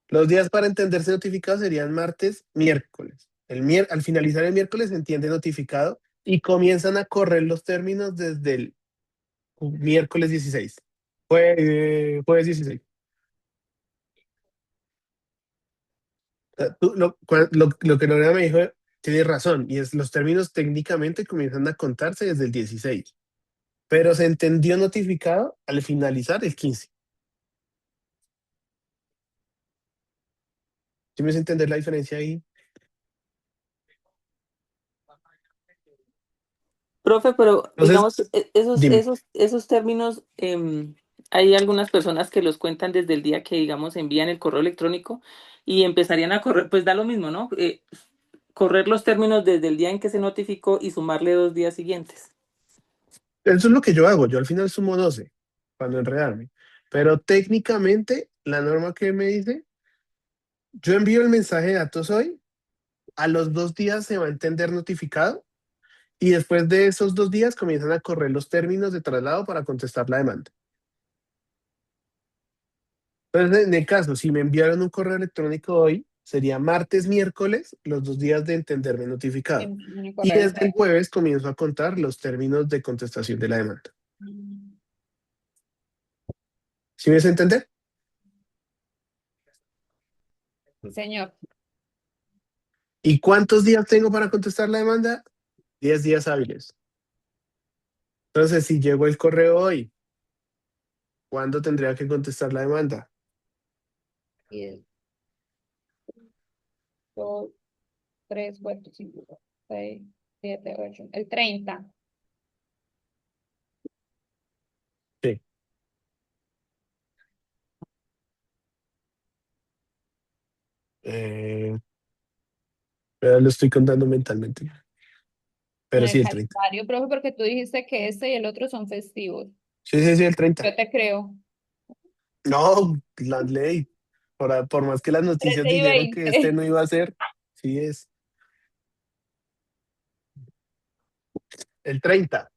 Los días para entenderse notificado serían martes, miércoles. Al finalizar el miércoles se entiende notificado y comienzan a correr los términos desde el miércoles 16. Jueves 16. Lo que Lorena me dijo tiene razón, y es los términos técnicamente comienzan a contarse desde el 16, pero se entendió notificado al finalizar el 15. ¿Sí me hace entender la diferencia ahí? Profe, pero Entonces, digamos, esos, dime. esos, esos términos, hay algunas personas que los cuentan desde el día que, digamos, envían el correo electrónico y empezarían a correr, pues da lo mismo, ¿no? Correr los términos desde el día en que se notificó y sumarle 2 días siguientes. Eso es lo que yo hago. Yo al final sumo 12 para no enredarme. Pero técnicamente, la norma que me dice, yo envío el mensaje de datos hoy, a los 2 días se va a entender notificado y después de esos 2 días comienzan a correr los términos de traslado para contestar la demanda. Entonces, en el caso, si me enviaron un correo electrónico hoy, sería martes, miércoles, los 2 días de entenderme notificado. mi Y correo. desde el jueves comienzo a contar los términos de contestación de la demanda. ¿Sí me hace entender? Sí, señor. ¿Y cuántos días tengo para contestar la demanda? 10 días hábiles. Entonces, si llegó el correo hoy, ¿cuándo tendría que contestar la demanda? 10, 2, 3, 4, 5, 6, 7, 8. El 30. Sí. Pero lo estoy contando mentalmente. En Pero sí, el el 30. calendario, profe, porque tú dijiste que este y el otro son festivos. Sí, sí, sí, el 30. Yo te creo. No, la ley. Por más que las noticias 13 y dijeron que este 20. no iba a ser, sí es el 30.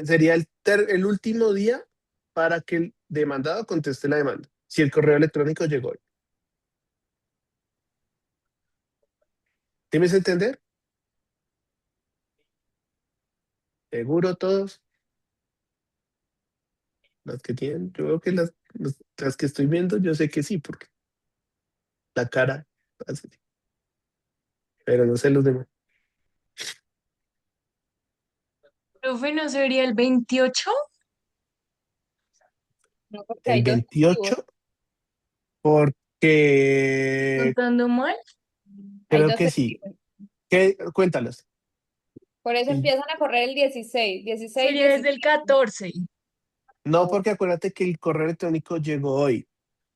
Sería el último día para que el demandado conteste la demanda, si el correo electrónico llegó hoy. ¿Sí me hace entender? ¿Seguro todos? Las que tienen, yo veo que las que estoy viendo, yo sé que sí, porque la cara hace así, pero no sé los demás. Profe, ¿no sería el 28? No, porque El hay dos festivos. 28, porque ¿Contando mal? Hay creo dos que sí. festivos. Cuéntalos. Por eso Sí. empiezan a correr el 16, 16, Sería desde el 17. 14. No, porque acuérdate que el correo electrónico llegó hoy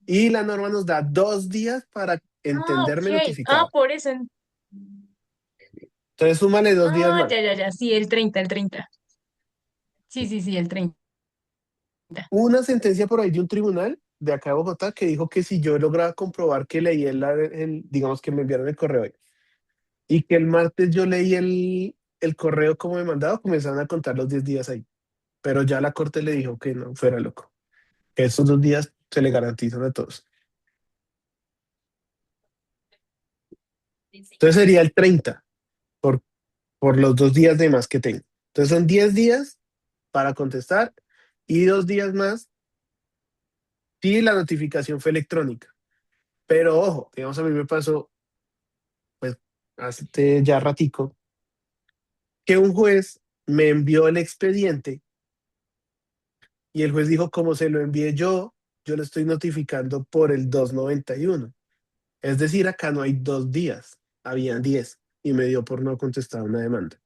y la norma nos da 2 días para Ah, ok. entenderme Ah, notificado. por eso. Entonces súmale 2 días Ah, más. ya. Sí, el 30, el 30. Sí, el 30. Hubo una sentencia por ahí de un tribunal de acá de Bogotá que dijo que si yo lograba comprobar que leí digamos que me enviaron el correo hoy y que el martes yo leí el correo como demandado, comenzaron a contar los 10 días ahí. Pero ya la corte le dijo que no fuera loco, que esos 2 días se le garantizan a todos. Entonces sería el 30 por, por los 2 días de más que tengo. Entonces son 10 días para contestar y 2 días más si la notificación fue electrónica. Pero ojo, digamos, a mí me pasó, pues, hace ya ratico, que un juez me envió el expediente y el juez dijo, como se lo envié yo, yo lo estoy notificando por el 291. Es decir, acá no hay 2 días, habían 10 y me dio por no contestar una demanda.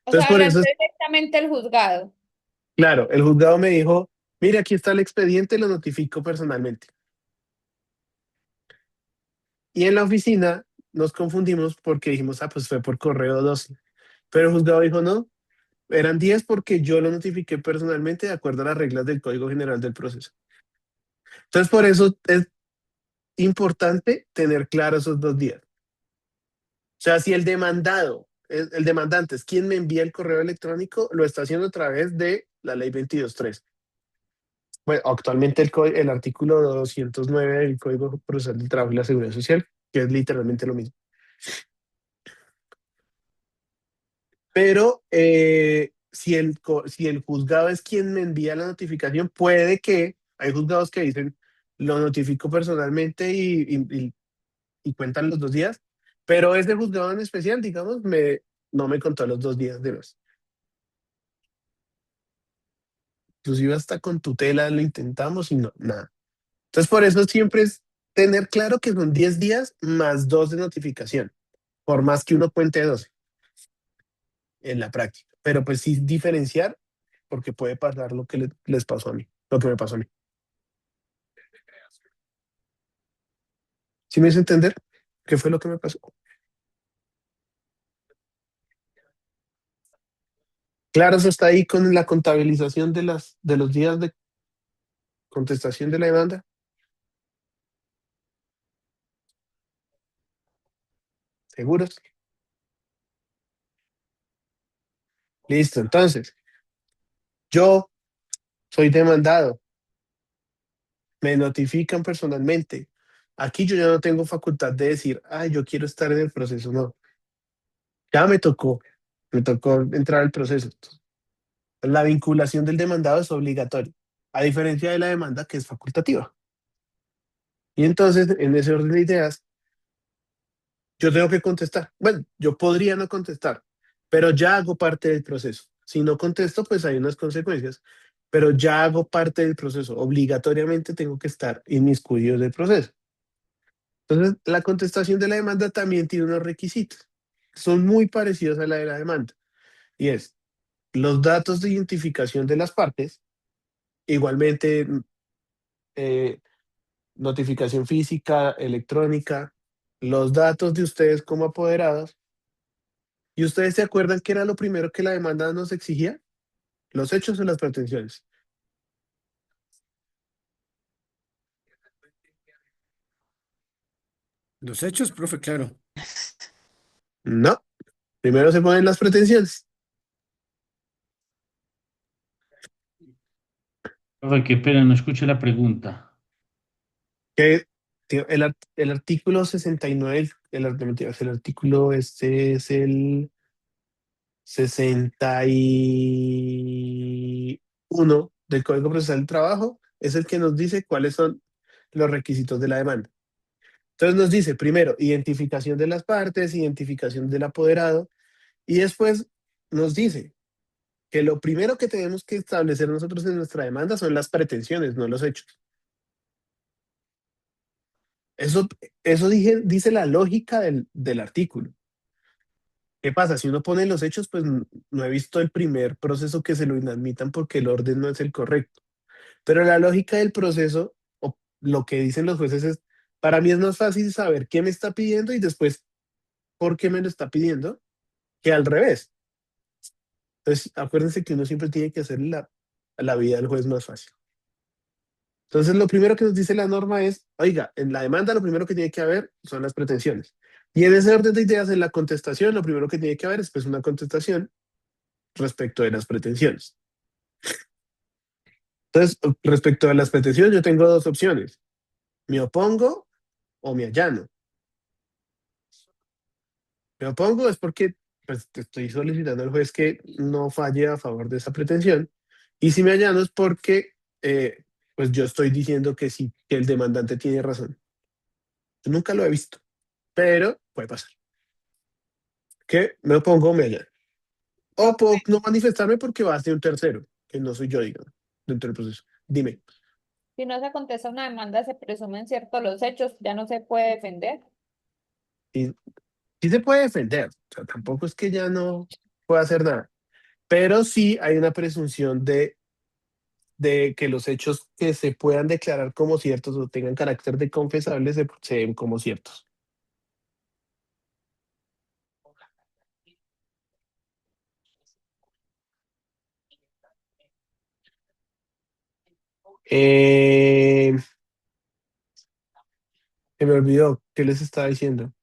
O Entonces, sea, por eso hablaste es directamente el juzgado. claro, el juzgado me dijo, mire, aquí está el expediente, lo notifico personalmente. Y en la oficina nos confundimos porque dijimos, pues fue por correo 12. Pero el juzgado dijo, no, eran 10 porque yo lo notifiqué personalmente de acuerdo a las reglas del Código General del Proceso. Entonces, por eso es importante tener claros esos 2 días. O sea, si el demandado, el demandante es quien me envía el correo electrónico, lo está haciendo a través de la ley 22.3. Bueno, actualmente el artículo 209 del Código Procesal del Trabajo y la Seguridad Social, que es literalmente lo mismo. Pero si el juzgado es quien me envía la notificación, puede que hay juzgados que dicen, lo notifico personalmente y cuentan los 2 días, pero ese juzgado en especial, digamos, no me contó los 2 días de los. Inclusive hasta con tutela lo intentamos y no, nada. Entonces, por eso siempre es tener claro que son 10 días más 2 de notificación, por más que uno cuente 12 en la práctica. Pero pues sí diferenciar, porque puede pasar lo que les pasó a mí, lo que me pasó a mí. ¿Sí me hizo entender qué fue lo que me pasó? Claro, eso está ahí con la contabilización de los días de contestación de la demanda. ¿Seguros? Listo, entonces, yo soy demandado, me notifican personalmente. Aquí yo ya no tengo facultad de decir, ay, yo quiero estar en el proceso, no. Ya me tocó entrar al proceso. La vinculación del demandado es obligatoria, a diferencia de la demanda que es facultativa. Y entonces, en ese orden de ideas, yo tengo que contestar. Bueno, yo podría no contestar, pero ya hago parte del proceso. Si no contesto, pues hay unas consecuencias, pero ya hago parte del proceso. Obligatoriamente tengo que estar inmiscuido del proceso. Entonces, la contestación de la demanda también tiene unos requisitos. Son muy parecidos a la de la demanda. Y es los datos de identificación de las partes, igualmente eh, notificación física, electrónica, los datos de ustedes como apoderados. ¿Y ustedes se acuerdan qué era lo primero que la demanda nos exigía? ¿Los hechos o las pretensiones? Los hechos, profe, claro. No, primero se ponen las pretensiones. Profe, qué pena, no escuché la pregunta. Que el artículo 69, mentiras, el artículo este es el 61 del Código Procesal del Trabajo, es el que nos dice cuáles son los requisitos de la demanda. Entonces nos dice, primero, identificación de las partes, identificación del apoderado, y después nos dice que lo primero que tenemos que establecer nosotros en nuestra demanda son las pretensiones, no los hechos. Eso, eso dice la lógica del artículo. ¿Qué pasa? Si uno pone los hechos, pues no he visto el primer proceso que se lo inadmitan porque el orden no es el correcto. Pero la lógica del proceso, o lo que dicen los jueces es, para mí es más fácil saber qué me está pidiendo y después por qué me lo está pidiendo, que al revés. Entonces, acuérdense que uno siempre tiene que hacer la vida del juez más fácil. Entonces, lo primero que nos dice la norma es, oiga, en la demanda lo primero que tiene que haber son las pretensiones. Y en ese orden de ideas, en la contestación, lo primero que tiene que haber es pues una contestación respecto de las pretensiones. Entonces, respecto a las pretensiones, yo tengo dos opciones. Me opongo o me allano. Me opongo es porque pues, te estoy solicitando al juez que no falle a favor de esa pretensión. Y si me allano es porque pues yo estoy diciendo que sí, que el demandante tiene razón. Yo nunca lo he visto, pero puede pasar. Que me opongo o me allano. O puedo no manifestarme porque va a ser un tercero, que no soy yo, digamos. dentro del proceso. Dime. Si no se contesta una demanda, se presumen ciertos los hechos, ya no se puede defender. Y sí se puede defender, o sea, tampoco es que ya no pueda hacer nada, pero sí hay una presunción de que los hechos que se puedan declarar como ciertos o tengan carácter de confesables se den como ciertos. Eh, Se me olvidó, ¿qué les estaba diciendo?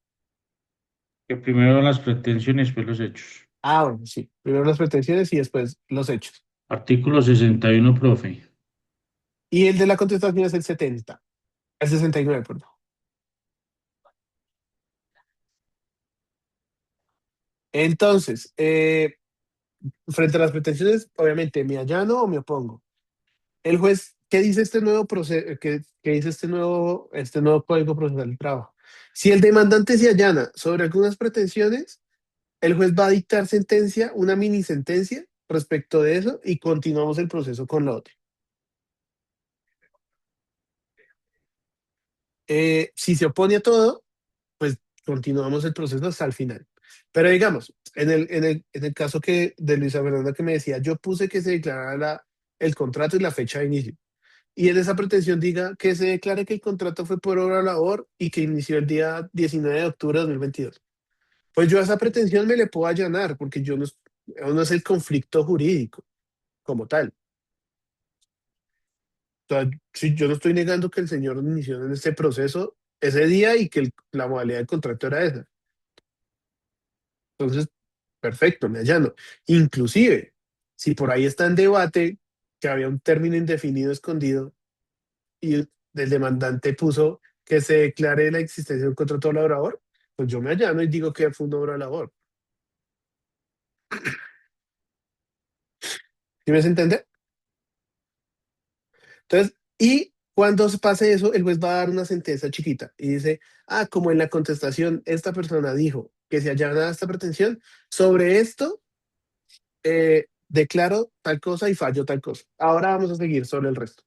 Que primero las pretensiones, después los hechos. Ah, bueno, sí. Primero las pretensiones y después los hechos. Artículo 61, profe. Y el de la contestación es el 70, el 69, perdón. Entonces, frente a las pretensiones, obviamente, ¿me allano o me opongo? El juez, ¿qué dice este nuevo proceso? ¿Qué dice este nuevo Código Procesal del Trabajo? Si el demandante se allana sobre algunas pretensiones, el juez va a dictar sentencia, una mini sentencia respecto de eso y continuamos el proceso con la otra. Si se opone a todo, pues continuamos el proceso hasta el final. Pero digamos, en el caso de Luisa Fernanda que me decía, yo puse que se declarara el contrato y la fecha de inicio. Y en esa pretensión diga que se declare que el contrato fue por obra o labor y que inició el día 19 de octubre de 2022. Pues yo a esa pretensión me le puedo allanar porque no es el conflicto jurídico como tal. O sea, si yo no estoy negando que el señor inició en este proceso ese día y que la modalidad del contrato era esa. Entonces, perfecto, me allano. Inclusive, si por ahí está en debate que había un término indefinido escondido y el demandante puso que se declare la existencia de un contrato laborador, pues yo me allano y digo que fue una obra labor. ¿Sí me hace entender? Entonces, y cuando se pase eso, el juez va a dar una sentencia chiquita y dice, como en la contestación esta persona dijo que se allana esta pretensión, sobre esto declaro tal cosa y fallo tal cosa. Ahora vamos a seguir sobre el resto.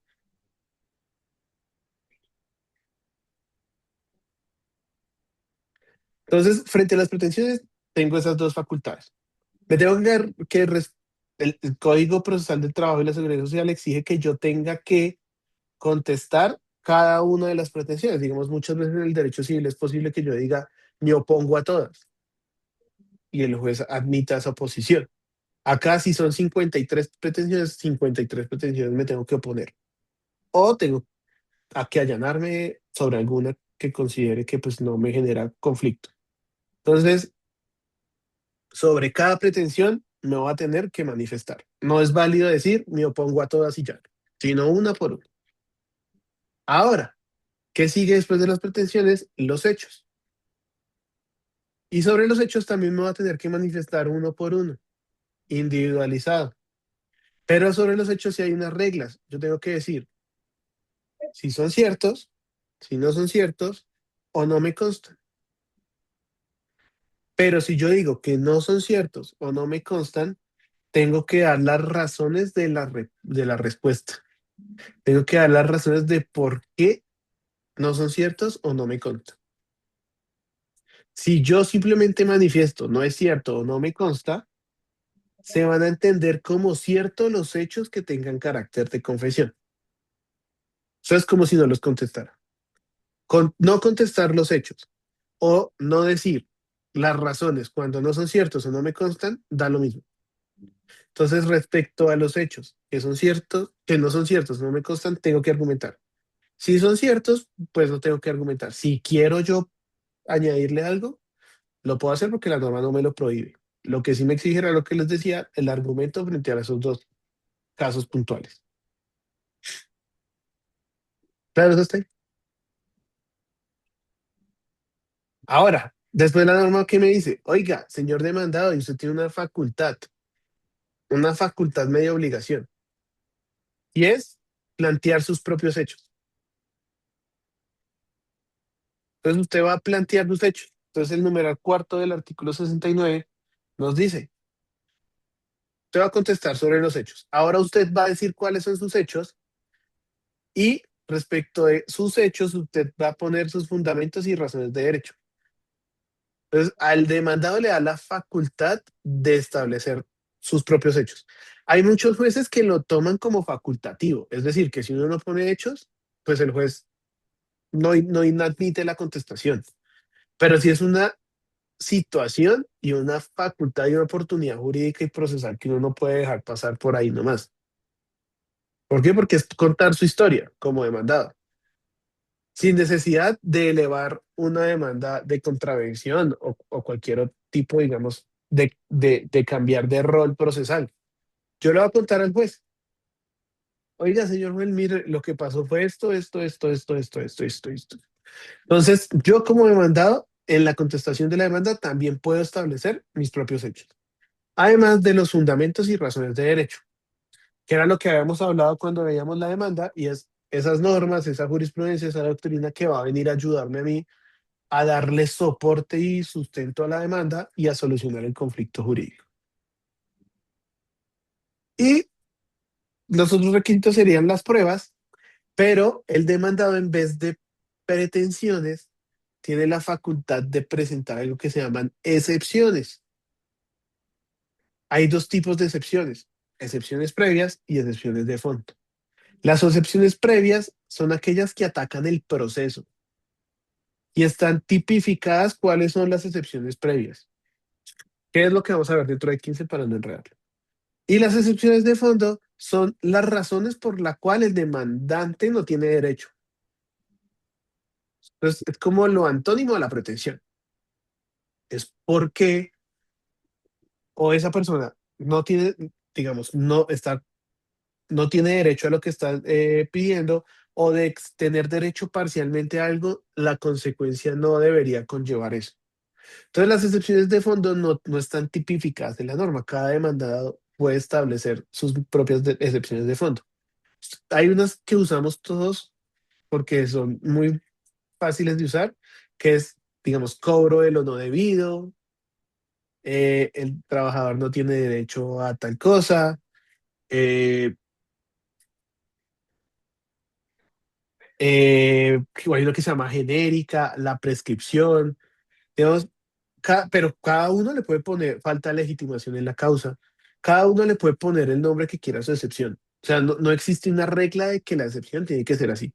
Entonces, frente a las pretensiones, tengo esas dos facultades. Me tengo que dar el Código Procesal del Trabajo y la Seguridad Social exige que yo tenga que contestar cada una de las pretensiones. Digamos, muchas veces en el derecho civil es posible que yo diga, me opongo a todas, y el juez admita esa oposición. Acá, si son 53 pretensiones me tengo que oponer. O tengo que allanarme sobre alguna que considere que pues no me genera conflicto. Entonces, sobre cada pretensión me voy a tener que manifestar. No es válido decir me opongo a todas y ya, sino una por una. Ahora, ¿qué sigue después de las pretensiones? Los hechos. Y sobre los hechos también me voy a tener que manifestar uno por uno, individualizado. Pero sobre los hechos sí hay unas reglas. Yo tengo que decir si son ciertos, si no son ciertos o no me constan. Pero si yo digo que no son ciertos o no me constan, tengo que dar las razones de la respuesta. Tengo que dar las razones de por qué no son ciertos o no me constan. Si yo simplemente manifiesto no es cierto o no me consta, se van a entender como ciertos los hechos que tengan carácter de confesión. Eso es como si no los contestara. No contestar los hechos o no decir las razones cuando no son ciertos o no me constan, da lo mismo. Entonces, respecto a los hechos que son ciertos, que no son ciertos, no me constan, tengo que argumentar. Si son ciertos, pues no tengo que argumentar. Si quiero yo añadirle algo, lo puedo hacer porque la norma no me lo prohíbe. Lo que sí me exige era lo que les decía, el argumento frente a esos dos casos puntuales. Claro, eso está ahí. Ahora, después la norma que me dice, oiga, señor demandado, y usted tiene una facultad media obligación, y es plantear sus propios hechos. Entonces usted va a plantear los hechos. Entonces el numeral cuarto del artículo 69 nos dice, Usted va a contestar sobre los hechos. Ahora usted va a decir cuáles son sus hechos y respecto de sus hechos, usted va a poner sus fundamentos y razones de derecho. Entonces, al demandado le da la facultad de establecer sus propios hechos. Hay muchos jueces que lo toman como facultativo, es decir, que si uno no pone hechos, pues el juez no admite la contestación. Pero si es una situación y una facultad y una oportunidad jurídica y procesal que uno no puede dejar pasar por ahí nomás. ¿Por qué? Porque es contar su historia como demandado, sin necesidad de elevar una demanda de contravención o cualquier otro tipo, digamos, de cambiar de rol procesal. Yo le voy a contar al juez, oiga, señor juez, mire, lo que pasó fue esto. Entonces, yo como demandado, en la contestación de la demanda, también puedo establecer mis propios hechos, además de los fundamentos y razones de derecho, que era lo que habíamos hablado cuando veíamos la demanda, y es esas normas, esa jurisprudencia, esa doctrina que va a venir a ayudarme a mí a darle soporte y sustento a la demanda y a solucionar el conflicto jurídico. Y los otros requisitos serían las pruebas, pero el demandado, en vez de pretensiones, tiene la facultad de presentar algo que se llaman excepciones. Hay dos tipos de excepciones: excepciones previas y excepciones de fondo. Las excepciones previas son aquellas que atacan el proceso y están tipificadas cuáles son las excepciones previas. ¿Qué es lo que vamos a ver dentro de 15 para no enredarlo? Y las excepciones de fondo son las razones por las cuales el demandante no tiene derecho. Entonces, es como lo antónimo de la pretensión. Es porque o esa persona no tiene, digamos, no tiene derecho a lo que está pidiendo, o de tener derecho parcialmente a algo, la consecuencia no debería conllevar eso. Entonces, las excepciones de fondo no están tipificadas en la norma. Cada demandado puede establecer sus propias excepciones de fondo. Hay unas que usamos todos porque son muy fáciles de usar, que es, digamos, cobro de lo no debido, el trabajador no tiene derecho a tal cosa, eh, hay uno que se llama genérica, la prescripción, digamos, pero cada uno le puede poner falta de legitimación en la causa, cada uno le puede poner el nombre que quiera a su excepción. O sea, no existe una regla de que la excepción tiene que ser así.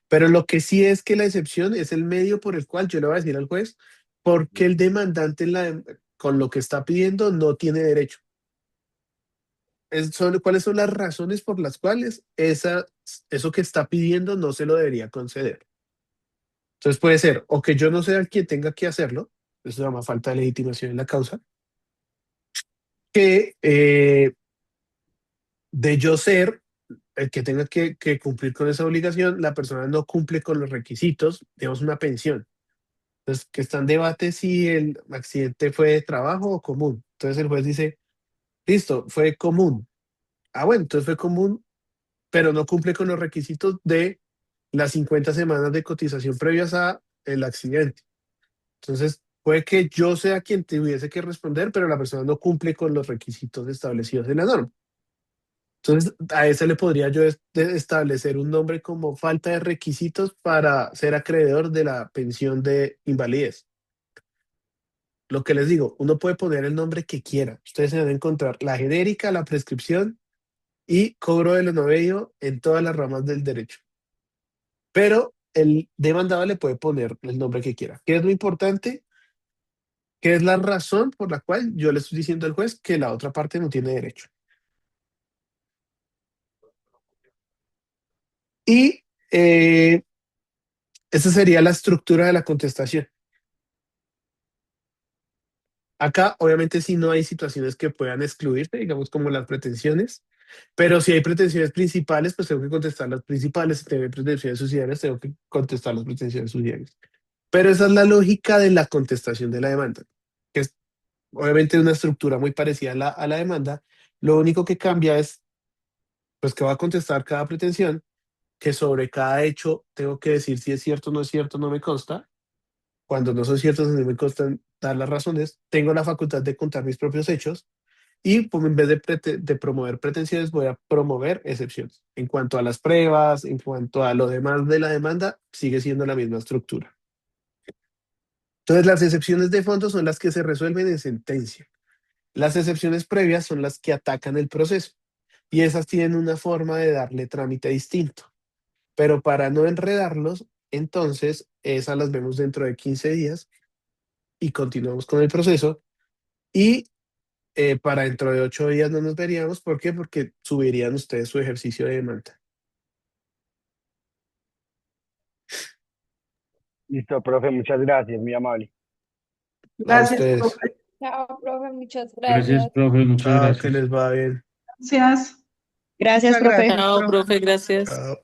Pero lo que sí es que la excepción es el medio por el cual yo le voy a decir al juez porque el demandante con lo que está pidiendo no tiene derecho. ¿Cuáles son las razones por las cuales eso que está pidiendo no se lo debería conceder? Entonces puede ser o que yo no sea el quien tenga que hacerlo, eso se llama falta de legitimación en la causa, que de yo ser el que tenga que cumplir con esa obligación, la persona no cumple con los requisitos, digamos una pensión. Entonces, que está en debate si el accidente fue de trabajo o común. Entonces el juez dice, listo, fue común. Ah, bueno, entonces fue común, pero no cumple con los requisitos de las 50 semanas de cotización previas a el accidente. Entonces, puede que yo sea quien tuviese que responder, pero la persona no cumple con los requisitos establecidos en la norma. Entonces, a ese le podría yo establecer un nombre como falta de requisitos para ser acreedor de la pensión de invalidez. Lo que les digo, uno puede poner el nombre que quiera. Ustedes se van a encontrar la genérica, la prescripción y cobro de lo no debido en todas las ramas del derecho. Pero el demandado le puede poner el nombre que quiera. ¿Qué es lo importante? ¿Qué es la razón por la cual yo le estoy diciendo al juez que la otra parte no tiene derecho? Y esa sería la estructura de la contestación. Acá, obviamente, sí no hay situaciones que puedan excluirse, digamos, como las pretensiones, pero si hay pretensiones principales, pues tengo que contestar las principales. Si tengo pretensiones subsidiarias, tengo que contestar las pretensiones subsidiarias. Pero esa es la lógica de la contestación de la demanda, que es obviamente una estructura muy parecida a la demanda. Lo único que cambia es, pues, que va a contestar cada pretensión, que sobre cada hecho tengo que decir si es cierto o no es cierto, no me consta. Cuando no son ciertos, no me constan dar las razones. Tengo la facultad de contar mis propios hechos Y pues, en vez de promover pretensiones, voy a promover excepciones. En cuanto a las pruebas, en cuanto a lo demás de la demanda, sigue siendo la misma estructura. Entonces, las excepciones de fondo son las que se resuelven en sentencia. Las excepciones previas son las que atacan el proceso. Y esas tienen una forma de darle trámite distinto. Pero para no enredarlos, entonces, esas las vemos dentro de 15 días y continuamos con el proceso. Y para dentro de 8 días no nos veríamos. ¿Por qué? Porque subirían ustedes su ejercicio de demanda. Listo, profe, muchas gracias, muy amable. A Gracias, ustedes. profe. Chao, profe, muchas Gracias, gracias. profe, muchas Chao, que gracias. les va bien. Gracias. Gracias, Muchas profe. gracias, Chao, profe. profe, gracias. Chao.